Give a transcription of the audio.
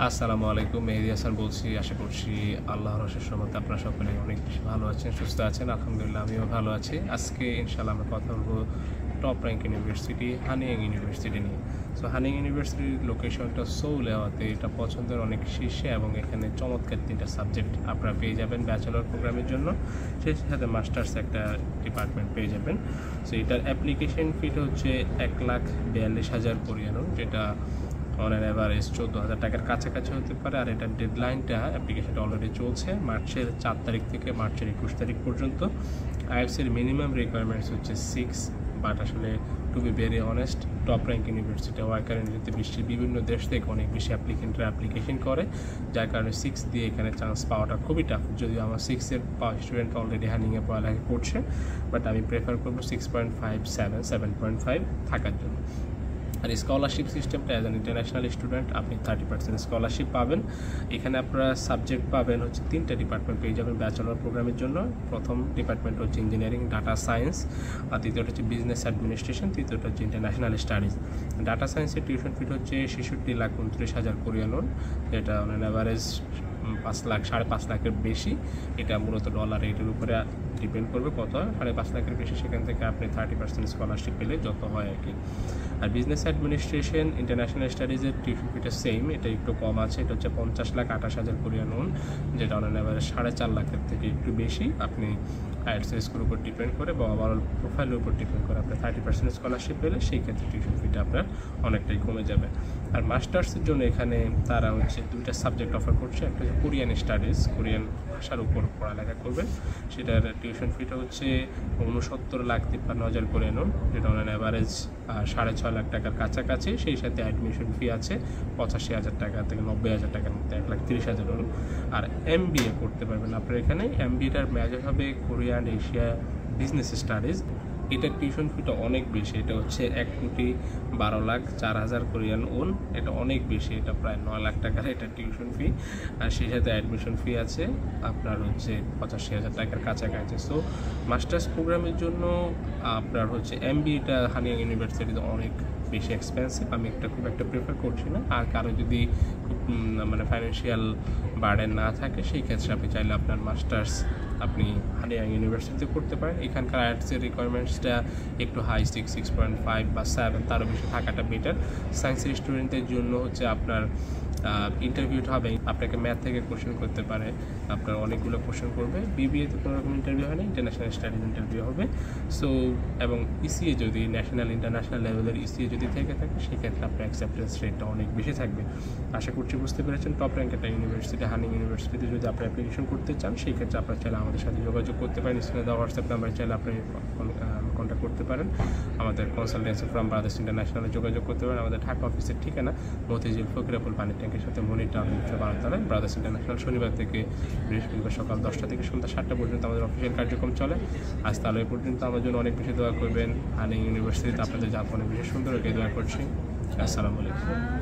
আসসালামু আলাইকুম, মেহেদী হাসান বলছি। আশা করছি আল্লাহর অশেষ রহমতে আপনারা সকলে অনেক বেশি ভালো আছেন, সুস্থ আছেন। আলহামদুলিল্লাহ আমিও ভালো আছি। আজকে ইনশাআল্লাহ আমরা কথা বলবো টপ র্যাঙ্ক ইউনিভার্সিটি হানিয়াং ইউনিভার্সিটি নিয়ে। সো হানিয়াং ইউনিভার্সিটির লোকেশনটা সৌলে হওয়াতে এটা পছন্দের অনেক শীর্ষে এবং এখানে চমৎকার 3টা সাবজেক্ট আপনারা পেয়ে যাবেন ব্যাচেলর প্রোগ্রামের জন্য, সেই সাথে মাস্টার্স একটা ডিপার্টমেন্ট পেয়ে যাবেন। সো এটার অ্যাপ্লিকেশন ফিটা হচ্ছে 1,42,000 কোরিয়ানো, যেটা অন অ্যান অ্যাভারেজ 14,000 টাকার কাছাকাছি হতে পারে। আর এটার ডেডলাইনটা অ্যাপ্লিকেশনটা অলরেডি চলছে মার্চের 4 তারিখ থেকে মার্চের 21 তারিখ পর্যন্ত। আইএলটিএসের মিনিমাম রিকোয়ারমেন্টস হচ্ছে 6, বাট আসলে to be very honest top rank university হওয়ার কারণে যদি বিশ্বের বিভিন্ন দেশ থেকে অনেক বেশি অ্যাপ্লিকেন্টরা অ্যাপ্লিকেশন করে, যার কারণে 6 দিয়ে এখানে চান্স পাওয়াটা খুবই টাফ। যদিও আমার 6-এর স্টুডেন্ট অলরেডি হানিংয়ে পড়ালেখা করছে, বাট আমি প্রেফার করবো 6.5, 7.5 থাকার জন্য। আর স্কলারশিপ সিস্টেমটা অ্যাজ অ্যান ইন্টারন্যাশনাল স্টুডেন্ট আপনি 30% স্কলারশিপ পাবেন। এখানে আপনারা সাবজেক্ট পাবেন হচ্ছে 3টা ডিপার্টমেন্ট পেয়ে যাবেন ব্যাচেলর প্রোগ্রামের জন্য। প্রথম ডিপার্টমেন্ট হচ্ছে ইঞ্জিনিয়ারিং ডাটা সায়েন্স, আর দ্বিতীয়টা হচ্ছে বিজনেস অ্যাডমিনিস্ট্রেশন, তৃতীয়টা হচ্ছে ইন্টারন্যাশনাল স্টাডিজ। ডাটা সায়েন্সের টিউশন ফি হচ্ছে 66,29,000 কোরিয়ান ওন, যেটা অন অ্যাভারেজ 5 লাখ, 5.5 লাখের বেশি। এটা মূলত ডলার রেটের উপরে ডিপেন্ড করবে কত হয়, 5.5 লাখের বেশি। সেখান থেকে আপনি 30% স্কলারশিপ পেলে যত হয় আর কি। আর বিজনেস অ্যাডমিনিস্ট্রেশন ইন্টারন্যাশনাল স্টাডিজের টিউশন ফিটা সেম, এটা একটু কম আছে, এটা হচ্ছে 50,28,000 কোরিয়ান ওন, যেটা অন এভারেজ 4.5 লাখের থেকে একটু বেশি। আপনি আইএলটিএস স্কোরের উপর ডিপেন্ড করে বা ওভারঅল প্রোফাইলের উপর ডিপেন্ড করে আপনি 30% স্কলারশিপ পেলে সেই ক্ষেত্রে টিউশন ফিটা আপনার অনেকটাই কমে যাবে। আর মাস্টার্সের জন্য এখানে তারা হচ্ছে 2টা সাবজেক্ট অফার করছে। একটা হচ্ছে কোরিয়ান স্টাডিজ, কোরিয়ান ভাষার উপর পড়ালেখা করবেন, সেটার টিউশন ফিটা হচ্ছে 69,53,000 কোরিয়ান ওন, যেটা অন অ্যাভারেজ 6.5 লাখ টাকার কাছাকাছি। সেই সাথে অ্যাডমিশন ফি আছে 85,000 টাকা থেকে 90,000 টাকার মধ্যে, 1,30,000 ওন। আর MBA করতে পারবেন আপনার এখানে। MBAটার মেজর হবে কোরিয়ান এশিয়া বিজনেস স্টাডিজ। এটার টিউশন ফিটা অনেক বেশি, এটা হচ্ছে 1,12,04,000 কোরিয়ান ওন। এটা অনেক বেশি, এটা প্রায় 9 লাখ টাকার এটা টিউশন ফি। আর সেই সাথে অ্যাডমিশন ফি আছে আপনার হচ্ছে 85,000 টাকার কাছাকাছি। সো মাস্টার্স প্রোগ্রামের জন্য আপনার হচ্ছে MBAটা হানিয়াং ইউনিভার্সিটিতে অনেক বেশি এক্সপেন্সিভ, আমি একটা খুব একটা প্রেফার করছি না। আর কারো যদি খুব মানে ফাইন্যান্সিয়াল বার্ডেন না থাকে, সেই ক্ষেত্রে আপনি চাইলে আপনার মাস্টার্স আপনি হানিয়াং ইউনিভার্সিটিতে করতে পারেন। এখানকার আইএলটিএসের রিকোয়ারমেন্টসটা একটু হাই, 6.5 বা 7 তারও বেশি থাকাটা বেটার। সায়েন্সের স্টুডেন্টদের জন্য হচ্ছে আপনার ইন্টারভিউটা হবে, আপনাকে ম্যাথ থেকে কোশ্চেন করতে পারে, আপনার অনেকগুলো কোশ্চেন করবে। বিবিএতে কোনো রকম ইন্টারভিউ হয় না, ইন্টারন্যাশনাল স্টাডিজ ইন্টারভিউ হবে। সো এবং ইসিএ যদি ন্যাশনাল ইন্টারন্যাশনাল লেভেলের ইসিএ যদি থেকে থাকে, সেক্ষেত্রে আপনার অ্যাকসেপ্টেন্স রেটটা অনেক বেশি থাকবে। আশা করছি বুঝতে পেরেছেন। টপ র্যাঙ্ক একটা ইউনিভার্সিটি হানিং ইউনিভার্সিটিতে যদি আপনি অ্যাপ্লিকেশন করতে চান, সেই ক্ষেত্রে আপনার চাইলে আমাদের সাথে যোগাযোগ করতে পারেন। স্ক্রিনে দেওয়া হোয়াটসঅ্যাপ নাম্বার চাইলে আপনি কন্ট্যাক্ট করতে পারেন। আমাদের কনসালটেন্সি ফ্রম ব্রাদার্স ইন্টারন্যাশনালে যোগাযোগ করতে পারেন। আমাদের ঢাকা অফিসের ঠিকানা মতিঝিল ফকিরাপুল পানির ট্যাঙ্কের সাথে মনির টাউন 12তলায় ব্রাদার্স ইন্টারন্যাশনাল। শনিবার থেকে বৃহস্পতিবার সকাল 10টা থেকে সন্ধ্যা 7টা পর্যন্ত আমাদের অফিসিয়াল কার্যক্রম চলে। আজ তাহলে এই পর্যন্ত। আমার জন্য অনেক বেশি দোয়া করবেন। হানিং ইউনিভার্সিটিতে আপনাদের যাতে অনেক বেশি সুন্দর দোয়া করছি। আসসালামু আলাইকুম।